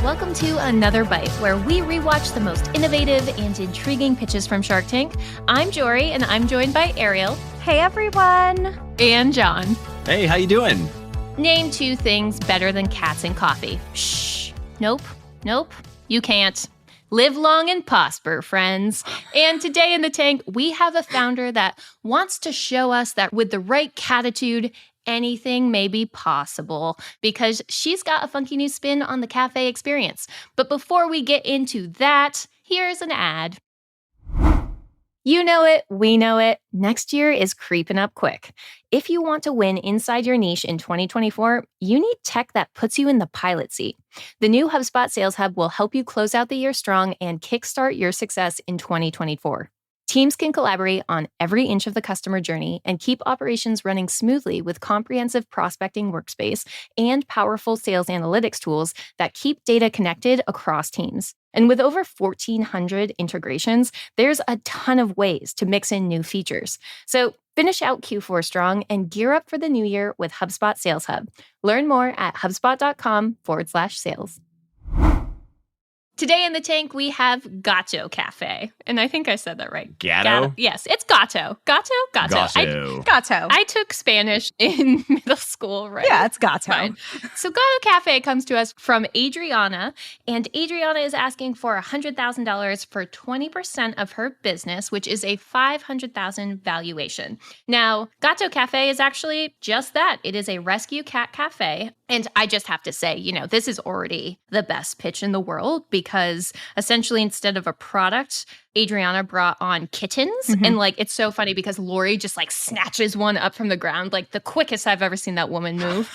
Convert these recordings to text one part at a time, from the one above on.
welcome to Another Bite, where we rewatch the most innovative and intriguing pitches from Shark Tank. I'm Jorie, and I'm joined by Ariel. Hey, everyone. And Jon. Hey, how you doing? Name two things better than cats and coffee. Shh. Nope. You can't. Live long and prosper, friends. And today in the tank, we have a founder that wants to show us that with the right catitude, anything may be possible, because she's got a funky new spin on the cafe experience. But before we get into that, here's an ad. You know it, we know it. Next year is creeping up quick. If you want to win inside your niche in 2024, you need tech that puts you in the pilot seat. The new HubSpot Sales Hub will help you close out the year strong and kickstart your success in 2024. Teams can collaborate on every inch of the customer journey and keep operations running smoothly with comprehensive prospecting workspace and powerful sales analytics tools that keep data connected across teams. And with over 1,400 integrations, there's a ton of ways to mix in new features. So finish out Q4 strong and gear up for the new year with HubSpot Sales Hub. Learn more at hubspot.com/sales. Today in the tank, we have Gato Cafe. And I think I said that right. Gato? Yes, it's Gato. Gato? Gato. I took Spanish in middle school, right? Yeah, it's Gato. Fine. So Gato Cafe comes to us from Adriana. And Adriana is asking for $100,000 for 20% of her business, which is a $500,000 valuation. Now, Gato Cafe is actually just that. It is a rescue cat cafe. And I just have to say, this is already the best pitch in the world, because essentially instead of a product, Adriana brought on kittens. Mm-hmm. And it's so funny because Lori just snatches one up from the ground, the quickest I've ever seen that woman move.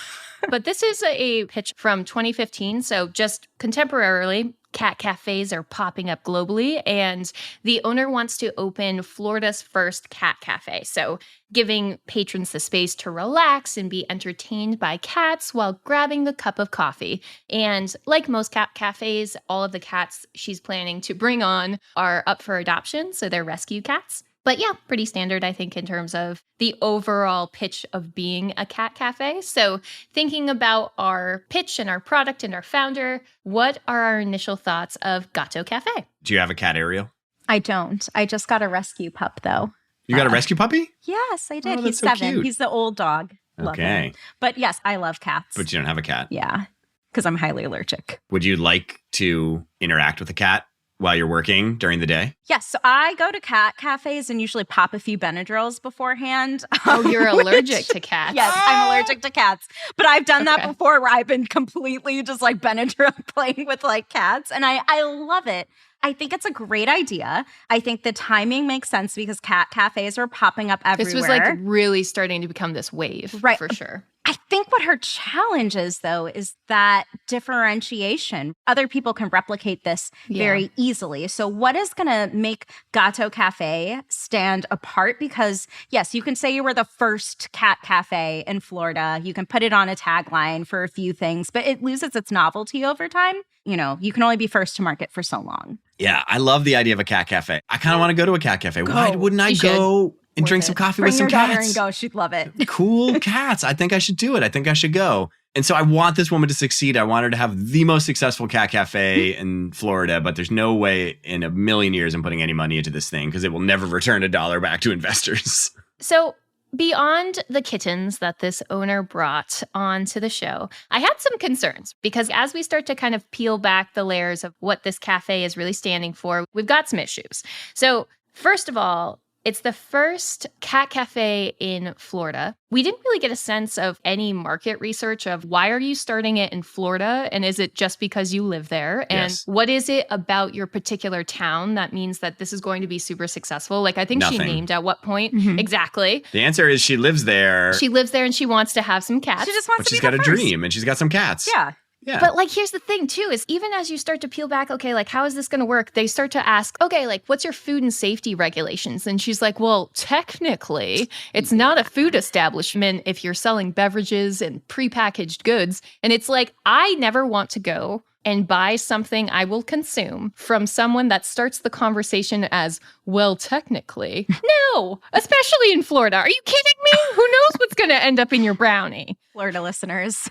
But this is a pitch from 2015. So just contemporarily, cat cafes are popping up globally, and the owner wants to open Florida's first cat cafe. So giving patrons the space to relax and be entertained by cats while grabbing a cup of coffee. And like most cat cafes, all of the cats she's planning to bring on are up for adoption, so they're rescue cats. But yeah, pretty standard, I think, in terms of the overall pitch of being a cat cafe. So thinking about our pitch and our product and our founder, what are our initial thoughts of Gato Cafe? Do you have a cat, Ariel? I don't. I just got a rescue pup, though. You got a rescue puppy? Yes, I did. Oh, He's that's so 7. cute. He's the old dog. Love him. But yes, I love cats. But you don't have a cat? Yeah, because I'm highly allergic. Would you like to interact with a cat while you're working during the day? Yes. So I go to cat cafes and usually pop a few Benadryls beforehand. Oh, you're allergic to cats. Yes, I'm allergic to cats. But I've done that before, where I've been completely just Benadryl playing with cats. And I love it. I think it's a great idea. I think the timing makes sense because cat cafes are popping up everywhere. This was really starting to become this wave, right? For sure. I think what her challenge is, though, is that differentiation. Other people can replicate this very easily. So what is going to make Gato Cafe stand apart? Because, yes, you can say you were the first cat cafe in Florida. You can put it on a tagline for a few things, but it loses its novelty over time. You can only be first to market for so long. Yeah, I love the idea of a cat cafe. I kind of want to go to a cat cafe. Why wouldn't I go and drink some coffee with some cats? Bring your daughter and go. She'd love it. Cool cats. I think I should do it. I think I should go. And so I want this woman to succeed. I want her to have the most successful cat cafe in Florida, but there's no way in a million years I'm putting any money into this thing because it will never return $1 back to investors. So beyond the kittens that this owner brought onto the show, I had some concerns because as we start to kind of peel back the layers of what this cafe is really standing for, we've got some issues. So first of all, it's the first cat cafe in Florida. We didn't really get a sense of any market research of why are you starting it in Florida? And is it just because you live there? And what is it about your particular town that means that this is going to be super successful? I think Nothing. she named at what point? Mm-hmm. Exactly. The answer is she lives there. She lives there and she wants to have some cats. She just wants but to be she's got the a first. dream and she's got some cats. Yeah. Yeah. But here's the thing too, is even as you start to peel back, okay, how is this going to work? They start to ask, okay, what's your food and safety regulations? And she's like, well, technically it's not a food establishment if you're selling beverages and prepackaged goods. And it's I never want to go and buy something I will consume from someone that starts the conversation as, well, technically. No, especially in Florida. Are you kidding me? Who knows what's going to end up in your brownie? Florida listeners.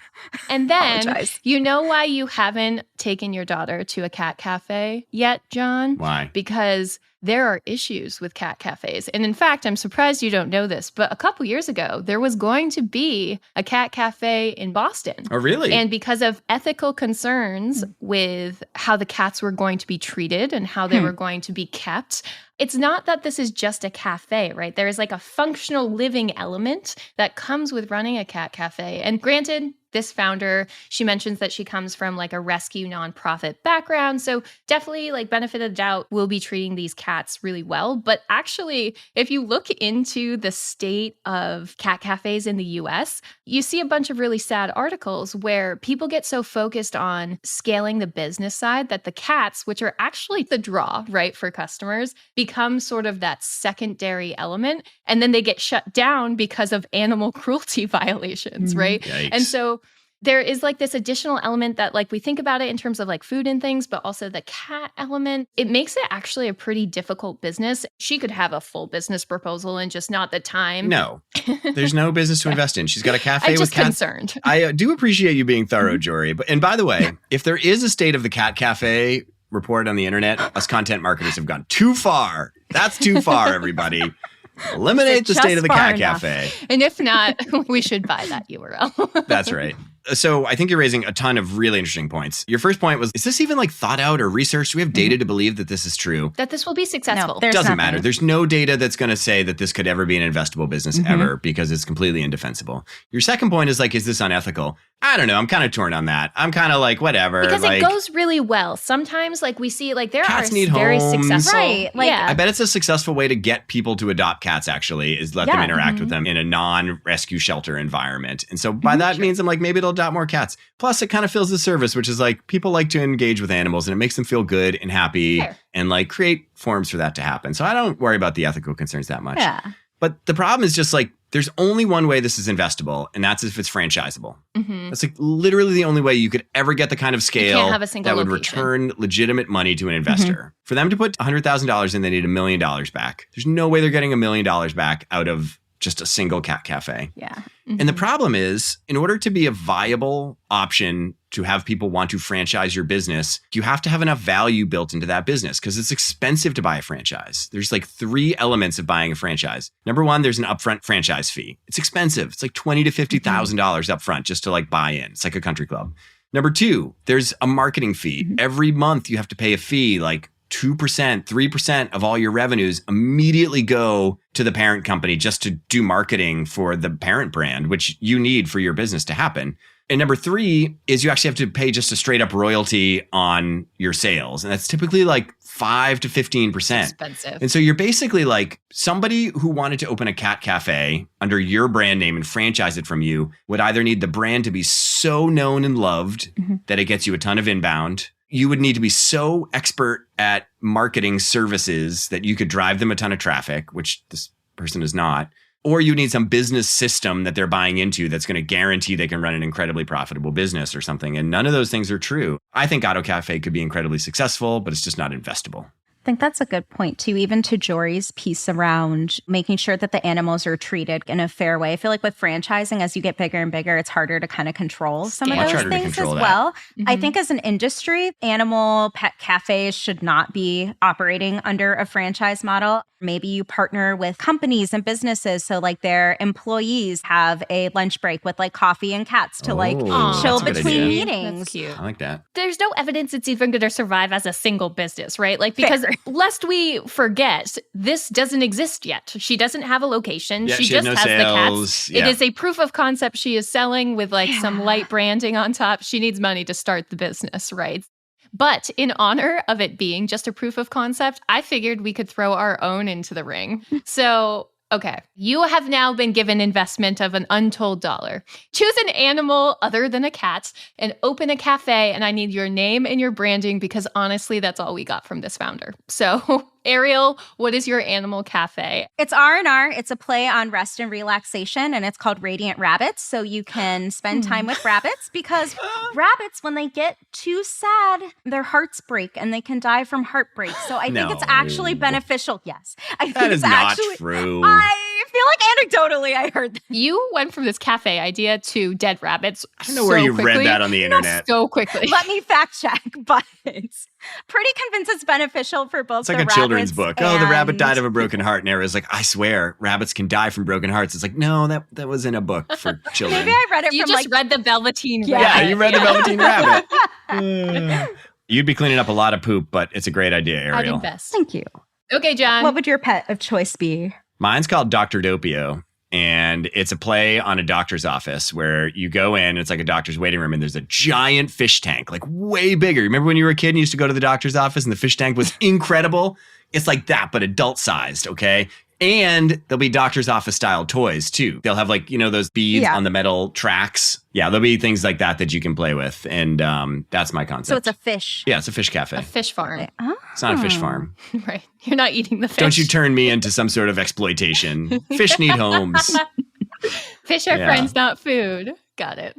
And then, apologize. you know why you haven't taken your daughter to a cat cafe yet, Jon? Why? Because there are issues with cat cafes. And in fact, I'm surprised you don't know this, but a couple years ago, there was going to be a cat cafe in Boston. Oh, really? And because of ethical concerns with how the cats were going to be treated and how they were going to be kept, it's not that this is just a cafe, right? There is like a functional living element that comes with running a cat cafe. And granted, this founder, she mentions that she comes from like a rescue nonprofit background. So definitely like benefit of the doubt, we'll be treating these cats really well. But actually, if you look into the state of cat cafes in the US, you see a bunch of really sad articles where people get so focused on scaling the business side that the cats, which are actually the draw, right, for customers, become sort of that secondary element. And then they get shut down because of animal cruelty violations, right? Yikes. And so there is like this additional element that like we think about it in terms of like food and things, but also the cat element. It makes it actually a pretty difficult business. She could have a full business proposal and just not the time. No, there's no business to invest in. She's got a cafe I'm with just cats. concerned. I do appreciate you being thorough, Jorie. And by the way, if there is a state of the cat cafe report on the internet, us content marketers have gone too far. That's too far, everybody. Eliminate the state of the cat cafe. And if not, we should buy that URL. That's right. So I think you're raising a ton of really interesting points. Your first point was, is this even like thought out or researched? Do we have data to believe that this is true? That this will be successful. No, Doesn't matter. There's no data that's going to say that this could ever be an investable business ever, because it's completely indefensible. Your second point is like, is this unethical? I don't know. I'm kind of torn on that. I'm kind of like, whatever. Because like, it goes really well. Sometimes like we see like there cats are need very homes. successful. Right, like- yeah. I bet it's a successful way to get people to adopt cats, actually, is let them interact with them in a non-rescue shelter environment. And so by that means I'm like, maybe it'll adopt more cats. Plus, it kind of fills the service, which is like people like to engage with animals and it makes them feel good and happy and like create forms for that to happen. So I don't worry about the ethical concerns that much. Yeah. But the problem is just like, there's only one way this is investable, and that's if it's franchisable. That's like literally the only way you could ever get the kind of scale have a single that would location. return legitimate money to an investor. For them to put $100,000 in, they need $1 million back. There's no way they're getting $1 million back out of just a single cat cafe. Yeah. And the problem is, in order to be a viable option to have people want to franchise your business, you have to have enough value built into that business because it's expensive to buy a franchise. There's like 3 elements of buying a franchise. Number one, there's an upfront franchise fee. It's expensive. It's like $20,000 to $50,000 upfront just to like buy in. It's like a country club. Number 2, there's a marketing fee. Every month you have to pay a fee, like 2%, 3% of all your revenues immediately go to the parent company just to do marketing for the parent brand, which you need for your business to happen. And number 3 is you actually have to pay just a straight up royalty on your sales. And that's typically like 5 to 15%. Expensive. And so you're basically like somebody who wanted to open a cat cafe under your brand name and franchise it from you would either need the brand to be so known and loved that it gets you a ton of inbound. You would need to be so expert at marketing services that you could drive them a ton of traffic, which this person is not. Or you need some business system that they're buying into that's going to guarantee they can run an incredibly profitable business or something. And none of those things are true. I think Gato Cafe could be incredibly successful, but it's just not investable. I think that's a good point too, even to Jorie's piece around making sure that the animals are treated in a fair way. I feel like with franchising, as you get bigger and bigger, it's harder to kind of control some of Much those harder to things as control that. well. I think as an industry, animal pet cafes should not be operating under a franchise model. Maybe you partner with companies and businesses so like their employees have a lunch break with like coffee and cats to like chill that's a good between idea. meetings. That's cute. I like that. There's no evidence it's even going to survive as a single business, right? Like, because lest we forget, this doesn't exist yet. She doesn't have a location. Yeah, she she had just no has the sales. cats. Yeah. It is a proof of concept she is selling with like some light branding on top. She needs money to start the business, right? But in honor of it being just a proof of concept, I figured we could throw our own into the ring. So, okay, you have now been given investment of an untold dollar. Choose an animal other than a cat and open a cafe. And I need your name and your branding because honestly, that's all we got from this founder. So, Ariel, what is your animal cafe? It's R&R. It's a play on rest and relaxation, and it's called Radiant Rabbits. So you can spend time with rabbits because rabbits, when they get too sad, their hearts break and they can die from heartbreak. So I think it's actually beneficial. Yes. I think That is it's not actually true. I feel like anecdotally I heard that. You went from this cafe idea to dead rabbits. I don't know where you read that on the internet. So quickly. Let me fact check, but pretty convinced it's beneficial for both. It's like a children's book. Oh, the rabbit died of a broken heart. And Ariel's like, I swear, rabbits can die from broken hearts. It's like, no, that was in a book for children. Maybe I read it you from just read the Velveteen Rabbit. Yeah, you read the Velveteen Rabbit. You'd be cleaning up a lot of poop, but it's a great idea, Ariel. I'd invest. Thank you. Okay, Jon. What would your pet of choice be? Mine's called Dr. Doppio. And it's a play on a doctor's office where you go in, it's like a doctor's waiting room, and there's a giant fish tank, like way bigger. Remember when you were a kid and you used to go to the doctor's office and the fish tank was incredible? It's like that, but adult sized, okay? And there'll be doctor's office style toys too. They'll have like, those beads on the metal tracks. Yeah, there'll be things like that you can play with. And that's my concept. So it's a fish. Yeah, it's a fish cafe. A fish farm. Oh. It's not a fish farm. Right. You're not eating the fish. Don't you turn me into some sort of exploitation. Fish need homes. Fish are friends, not food. Got it.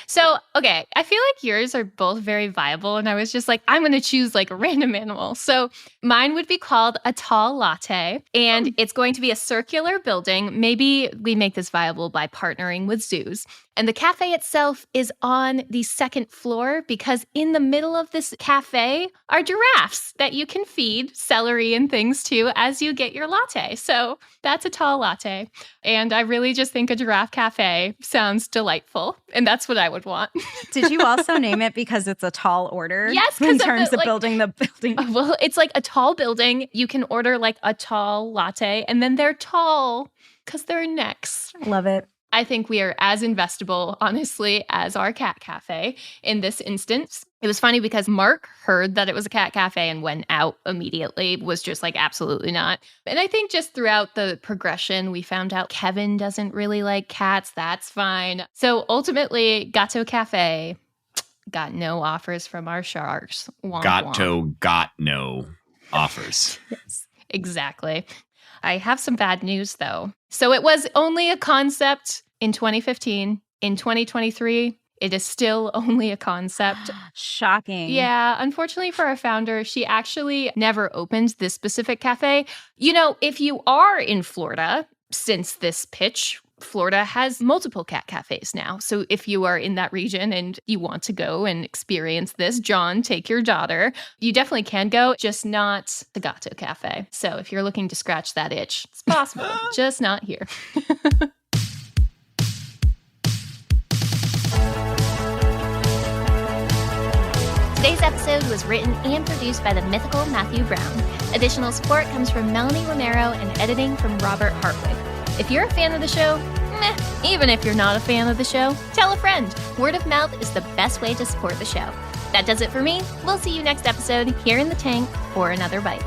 So, okay, I feel like yours are both very viable. And I was just like, I'm going to choose like a random animal. So mine would be called a tall latte. And it's going to be a circular building. Maybe we make this viable by partnering with zoos. And the cafe itself is on the second floor because in the middle of this cafe are giraffes that you can feed celery and things to as you get your latte. So that's a tall latte. And I really just think a giraffe cafe sounds delightful. And that's what I would want. Did you also name it because it's a tall order? Yes, in terms of building the building. Well, it's like a tall building. You can order like a tall latte and then they're tall because they're necks. Love it. I think we are as investable, honestly, as our cat cafe in this instance. It was funny because Mark heard that it was a cat cafe and went out immediately, was just like, absolutely not. And I think just throughout the progression, we found out Kevin doesn't really like cats. That's fine. So ultimately, Gato Cafe got no offers from our sharks. Womp, Gato womp. got no offers. Yes, exactly. I have some bad news, though. So it was only a concept in 2015. In 2023, it is still only a concept. Shocking. Yeah, unfortunately for our founder, she actually never opened this specific cafe. If you are in Florida, since this pitch, Florida has multiple cat cafes now. So if you are in that region and you want to go and experience this, Jon, take your daughter. You definitely can go, just not the Gato Cafe. So if you're looking to scratch that itch, it's possible, just not here. Today's episode was written and produced by the mythical Matthew Brown. Additional support comes from Melanie Romero and editing from Robert Hartwig. If you're a fan of the show, even if you're not a fan of the show, tell a friend. Word of mouth is the best way to support the show. That does it for me. We'll see you next episode here in the tank for another bite.